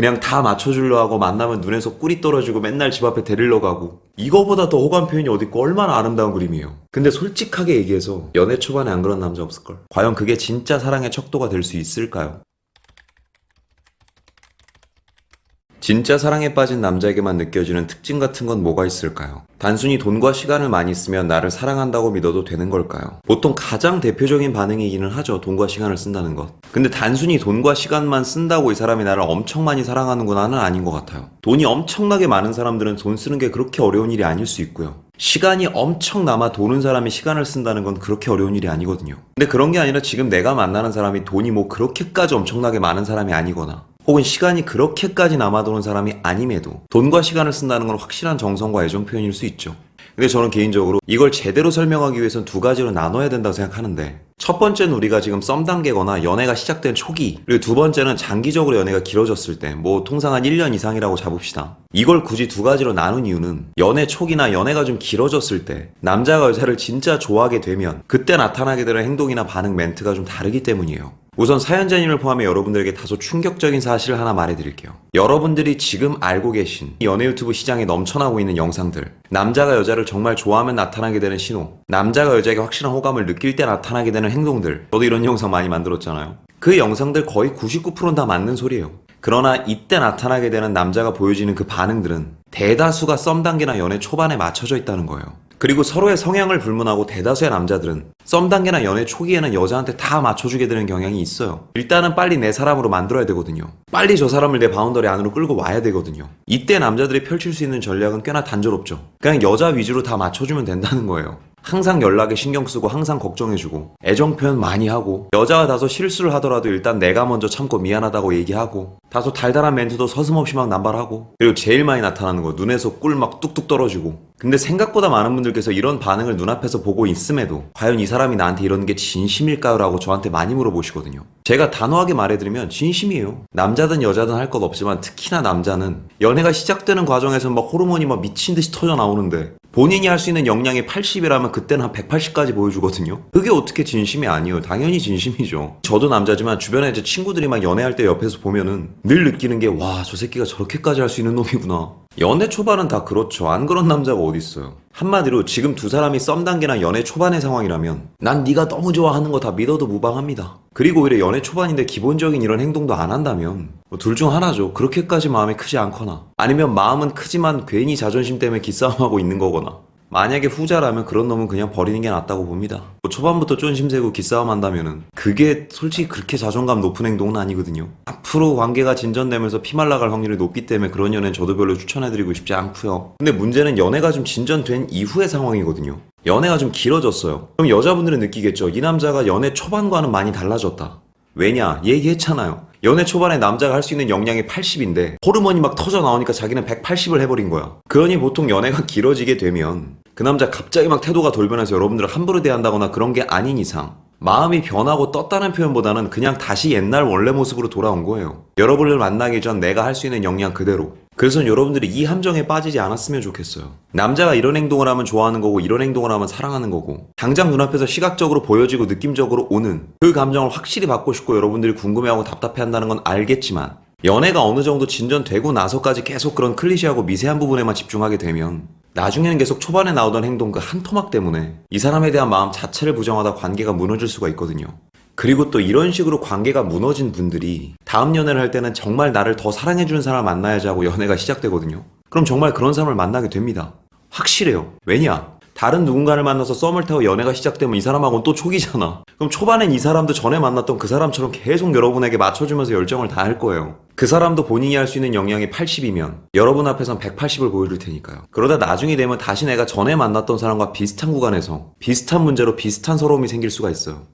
그냥 다 맞춰주려 하고 만나면 눈에서 꿀이 떨어지고 맨날 집 앞에 데리러 가고 이거보다 더 호감 표현이 어딨고 얼마나 아름다운 그림이에요. 근데 솔직하게 얘기해서 연애 초반에 안 그런 남자 없을걸? 과연 그게 진짜 사랑의 척도가 될 수 있을까요? 진짜 사랑에 빠진 남자에게만 느껴지는 특징 같은 건 뭐가 있을까요? 단순히 돈과 시간을 많이 쓰면 나를 사랑한다고 믿어도 되는 걸까요? 보통 가장 대표적인 반응이기는 하죠. 돈과 시간을 쓴다는 것. 근데 단순히 돈과 시간만 쓴다고 이 사람이 나를 엄청 많이 사랑하는구나는 아닌 것 같아요. 돈이 엄청나게 많은 사람들은 돈 쓰는 게 그렇게 어려운 일이 아닐 수 있고요. 시간이 엄청 남아 도는 사람이 시간을 쓴다는 건 그렇게 어려운 일이 아니거든요. 근데 그런 게 아니라 지금 내가 만나는 사람이 돈이 뭐 그렇게까지 엄청나게 많은 사람이 아니거나 혹은 시간이 그렇게까지 남아도는 사람이 아님에도 돈과 시간을 쓴다는 건 확실한 정성과 애정 표현일 수 있죠. 근데 저는 개인적으로 이걸 제대로 설명하기 위해선 두 가지로 나눠야 된다고 생각하는데, 첫 번째는 우리가 지금 썸 단계거나 연애가 시작된 초기, 그리고 두 번째는 장기적으로 연애가 길어졌을 때, 뭐 통상 한 1년 이상이라고 잡읍시다. 이걸 굳이 두 가지로 나눈 이유는 연애 초기나 연애가 좀 길어졌을 때 남자가 여자를 진짜 좋아하게 되면 그때 나타나게 되는 행동이나 반응 멘트가 좀 다르기 때문이에요. 우선 사연자님을 포함해 여러분들에게 다소 충격적인 사실을 하나 말해드릴게요. 여러분들이 지금 알고 계신 연애 유튜브 시장에 넘쳐나고 있는 영상들, 남자가 여자를 정말 좋아하면 나타나게 되는 신호, 남자가 여자에게 확실한 호감을 느낄 때 나타나게 되는 행동들, 저도 이런 영상 많이 만들었잖아요. 그 영상들 거의 99%는 다 맞는 소리예요. 그러나 이때 나타나게 되는 남자가 보여지는 그 반응들은 대다수가 썸 단계나 연애 초반에 맞춰져 있다는 거예요. 그리고 서로의 성향을 불문하고 대다수의 남자들은 썸 단계나 연애 초기에는 여자한테 다 맞춰주게 되는 경향이 있어요. 일단은 빨리 내 사람으로 만들어야 되거든요. 빨리 저 사람을 내 바운더리 안으로 끌고 와야 되거든요. 이때 남자들이 펼칠 수 있는 전략은 꽤나 단조롭죠. 그냥 여자 위주로 다 맞춰주면 된다는 거예요. 항상 연락에 신경 쓰고 항상 걱정해주고 애정 표현 많이 하고, 여자가 다소 실수를 하더라도 일단 내가 먼저 참고 미안하다고 얘기하고, 다소 달달한 멘트도 서슴없이 막 남발하고, 그리고 제일 많이 나타나는 거 눈에서 꿀 막 뚝뚝 떨어지고. 근데 생각보다 많은 분들께서 이런 반응을 눈앞에서 보고 있음에도 과연 이 사람이 나한테 이러는 게 진심일까요? 라고 저한테 많이 물어보시거든요. 제가 단호하게 말해드리면 진심이에요. 남자든 여자든 할 것 없지만 특히나 남자는 연애가 시작되는 과정에서 막 호르몬이 막 미친듯이 터져 나오는데 본인이 할 수 있는 역량이 80이라면 그때는 한 180까지 보여주거든요. 그게 어떻게 진심이 아니에요. 당연히 진심이죠. 저도 남자지만 주변에 이제 친구들이 막 연애할 때 옆에서 보면은 늘 느끼는 게, 와, 저 새끼가 저렇게까지 할 수 있는 놈이구나. 연애 초반은 다 그렇죠. 안 그런 남자가 어딨어요. 한마디로 지금 두 사람이 썸 단계나 연애 초반의 상황이라면 난 네가 너무 좋아하는 거 다 믿어도 무방합니다. 그리고 오히려 연애 초반인데 기본적인 이런 행동도 안 한다면 둘 중 하나죠. 그렇게까지 마음이 크지 않거나, 아니면 마음은 크지만 괜히 자존심 때문에 기싸움하고 있는 거거나. 만약에 후자라면 그런 놈은 그냥 버리는 게 낫다고 봅니다. 초반부터 쫀심세고 기싸움 한다면은 그게 솔직히 그렇게 자존감 높은 행동은 아니거든요. 앞으로 관계가 진전되면서 피말라갈 확률이 높기 때문에 그런 연애는 저도 별로 추천해드리고 싶지 않고요. 근데 문제는 연애가 좀 진전된 이후의 상황이거든요. 연애가 좀 길어졌어요. 그럼 여자분들은 느끼겠죠. 이 남자가 연애 초반과는 많이 달라졌다. 왜냐? 얘기했잖아요. 연애 초반에 남자가 할 수 있는 역량이 80인데 호르몬이 막 터져 나오니까 자기는 180을 해버린 거야. 그러니 보통 연애가 길어지게 되면 그 남자 갑자기 막 태도가 돌변해서 여러분들을 함부로 대한다거나 그런 게 아닌 이상 마음이 변하고 떴다는 표현보다는 그냥 다시 옛날 원래 모습으로 돌아온 거예요. 여러분을 만나기 전 내가 할 수 있는 역량 그대로. 그래서 여러분들이 이 함정에 빠지지 않았으면 좋겠어요. 남자가 이런 행동을 하면 좋아하는 거고 이런 행동을 하면 사랑하는 거고, 당장 눈앞에서 시각적으로 보여지고 느낌적으로 오는 그 감정을 확실히 받고 싶고 여러분들이 궁금해하고 답답해한다는 건 알겠지만, 연애가 어느 정도 진전되고 나서까지 계속 그런 클리셰하고 미세한 부분에만 집중하게 되면 나중에는 계속 초반에 나오던 행동 그 한 토막 때문에 이 사람에 대한 마음 자체를 부정하다 관계가 무너질 수가 있거든요. 그리고 또 이런 식으로 관계가 무너진 분들이 다음 연애를 할 때는 정말 나를 더 사랑해주는 사람을 만나야지 하고 연애가 시작되거든요. 그럼 정말 그런 사람을 만나게 됩니다. 확실해요. 왜냐? 다른 누군가를 만나서 썸을 타고 연애가 시작되면 이 사람하고는 또 초기잖아. 그럼 초반엔 이 사람도 전에 만났던 그 사람처럼 계속 여러분에게 맞춰주면서 열정을 다할 거예요. 그 사람도 본인이 할 수 있는 역량이 80이면 여러분 앞에선 180을 보여줄 테니까요. 그러다 나중이 되면 다시 내가 전에 만났던 사람과 비슷한 구간에서 비슷한 문제로 비슷한 서러움이 생길 수가 있어요.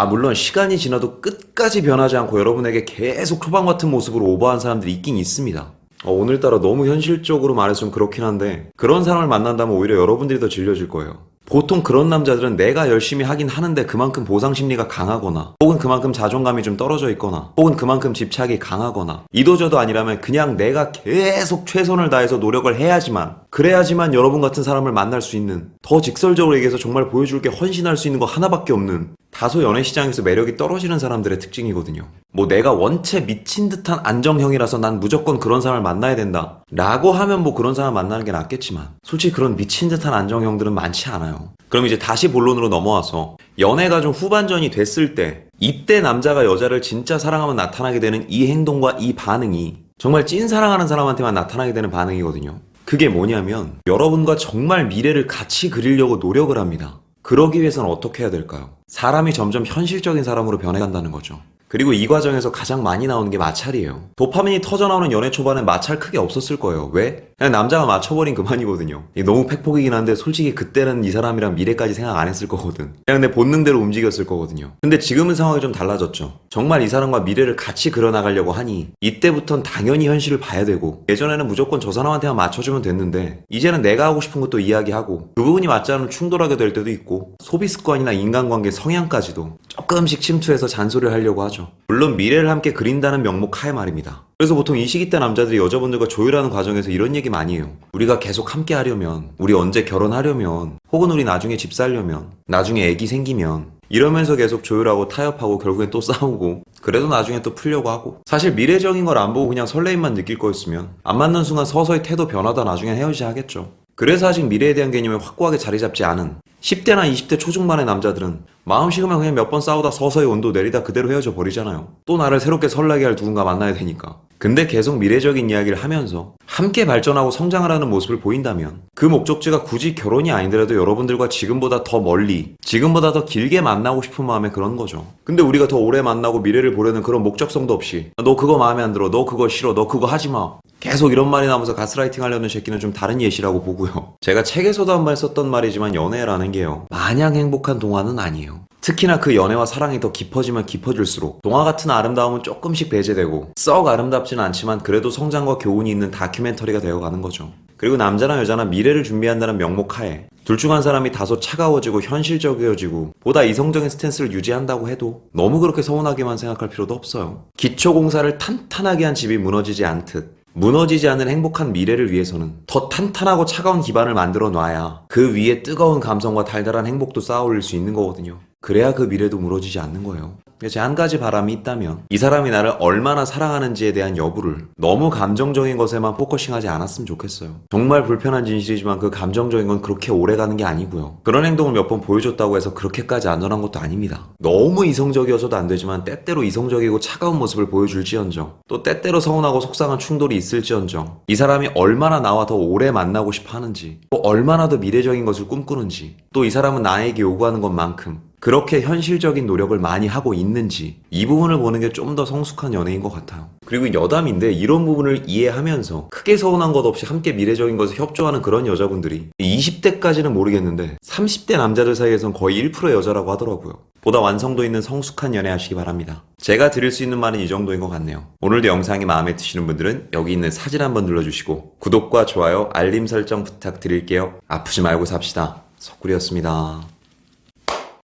물론 시간이 지나도 끝까지 변하지 않고 여러분에게 계속 초반 같은 모습으로 오버한 사람들이 있긴 있습니다. 오늘따라 너무 현실적으로 말해서 좀 그렇긴 한데, 그런 사람을 만난다면 오히려 여러분들이 더 질려질 거예요. 보통 그런 남자들은 내가 열심히 하긴 하는데 그만큼 보상 심리가 강하거나, 혹은 그만큼 자존감이 좀 떨어져 있거나, 혹은 그만큼 집착이 강하거나, 이도저도 아니라면 그냥 내가 계속 최선을 다해서 노력을 해야지만, 그래야지만 여러분 같은 사람을 만날 수 있는, 더 직설적으로 얘기해서 정말 보여줄 게 헌신할 수 있는 거 하나밖에 없는 다소 연애 시장에서 매력이 떨어지는 사람들의 특징이거든요. 뭐 내가 원체 미친 듯한 안정형이라서 난 무조건 그런 사람을 만나야 된다 라고 하면 뭐 그런 사람 만나는 게 낫겠지만 솔직히 그런 미친 듯한 안정형들은 많지 않아요. 그럼 이제 다시 본론으로 넘어와서 연애가 좀 후반전이 됐을 때 이때 남자가 여자를 진짜 사랑하면 나타나게 되는 이 행동과 이 반응이 정말 찐 사랑하는 사람한테만 나타나게 되는 반응이거든요. 그게 뭐냐면 여러분과 정말 미래를 같이 그리려고 노력을 합니다. 그러기 위해서는 어떻게 해야 될까요? 사람이 점점 현실적인 사람으로 변해간다는 거죠. 그리고 이 과정에서 가장 많이 나오는 게 마찰이에요. 도파민이 터져나오는 연애 초반엔 마찰 크게 없었을 거예요. 왜? 그냥 남자가 맞춰버린 그만이거든요. 이게 너무 팩폭이긴 한데 솔직히 그때는 이 사람이랑 미래까지 생각 안 했을 거거든. 그냥 내 본능대로 움직였을 거거든요. 근데 지금은 상황이 좀 달라졌죠. 정말 이 사람과 미래를 같이 그려나가려고 하니 이때부턴 당연히 현실을 봐야 되고 예전에는 무조건 저 사람한테만 맞춰주면 됐는데 이제는 내가 하고 싶은 것도 이야기하고 그 부분이 맞지 않으면 충돌하게 될 때도 있고 소비 습관이나 인간관계 성향까지도 조금씩 침투해서 잔소리를 하려고 하죠. 물론 미래를 함께 그린다는 명목 하에 말입니다. 그래서 보통 이 시기 때 남자들이 여자분들과 조율하는 과정에서 이런 얘기 많이 해요. 우리가 계속 함께 하려면, 우리 언제 결혼하려면, 혹은 우리 나중에 집 살려면, 나중에 애기 생기면 이러면서 계속 조율하고 타협하고 결국엔 또 싸우고 그래도 나중에 또 풀려고 하고 사실 미래적인 걸 안 보고 그냥 설레임만 느낄 거였으면 안 맞는 순간 서서히 태도 변하다 나중엔 헤어지자 하겠죠. 그래서 아직 미래에 대한 개념이 확고하게 자리 잡지 않은 10대나 20대 초중반의 남자들은 마음 식으면 그냥 몇 번 싸우다 서서히 온도 내리다 그대로 헤어져 버리잖아요. 또 나를 새롭게 설레게 할 누군가 만나야 되니까. 근데 계속 미래적인 이야기를 하면서 함께 발전하고 성장하라는 모습을 보인다면 그 목적지가 굳이 결혼이 아니더라도 여러분들과 지금보다 더 멀리, 지금보다 더 길게 만나고 싶은 마음에 그런 거죠. 근데 우리가 더 오래 만나고 미래를 보려는 그런 목적성도 없이 너 그거 마음에 안 들어, 너 그거 싫어, 너 그거 하지 마. 계속 이런 말이 나오면서 가스라이팅 하려는 새끼는 좀 다른 예시라고 보고요. 제가 책에서도 한 번 썼던 말이지만 연애라는 게요. 마냥 행복한 동화는 아니에요. 특히나 그 연애와 사랑이 더 깊어지면 깊어질수록 동화 같은 아름다움은 조금씩 배제되고 썩 아름답지는 않지만 그래도 성장과 교훈이 있는 다큐멘터리가 되어가는 거죠. 그리고 남자나 여자나 미래를 준비한다는 명목 하에 둘 중 한 사람이 다소 차가워지고 현실적이어지고 보다 이성적인 스탠스를 유지한다고 해도 너무 그렇게 서운하게만 생각할 필요도 없어요. 기초공사를 탄탄하게 한 집이 무너지지 않듯 무너지지 않는 행복한 미래를 위해서는 더 탄탄하고 차가운 기반을 만들어 놔야 그 위에 뜨거운 감성과 달달한 행복도 쌓아 올릴 수 있는 거거든요. 그래야 그 미래도 무너지지 않는 거예요. 제 한 가지 바람이 있다면 이 사람이 나를 얼마나 사랑하는지에 대한 여부를 너무 감정적인 것에만 포커싱하지 않았으면 좋겠어요. 정말 불편한 진실이지만 그 감정적인 건 그렇게 오래가는 게 아니고요. 그런 행동을 몇 번 보여줬다고 해서 그렇게까지 안전한 것도 아닙니다. 너무 이성적이어서도 안 되지만 때때로 이성적이고 차가운 모습을 보여줄지언정 또 때때로 서운하고 속상한 충돌이 있을지언정 이 사람이 얼마나 나와 더 오래 만나고 싶어 하는지 또 얼마나 더 미래적인 것을 꿈꾸는지 또 이 사람은 나에게 요구하는 것만큼 그렇게 현실적인 노력을 많이 하고 있는지 이 부분을 보는 게 좀 더 성숙한 연애인 것 같아요. 그리고 여담인데 이런 부분을 이해하면서 크게 서운한 것 없이 함께 미래적인 것에 협조하는 그런 여자분들이 20대까지는 모르겠는데 30대 남자들 사이에선 거의 1%의 여자라고 하더라고요. 보다 완성도 있는 성숙한 연애 하시기 바랍니다. 제가 드릴 수 있는 말은 이 정도인 것 같네요. 오늘도 영상이 마음에 드시는 분들은 여기 있는 사진 한번 눌러주시고 구독과 좋아요, 알림 설정 부탁드릴게요. 아프지 말고 삽시다. 석구리였습니다.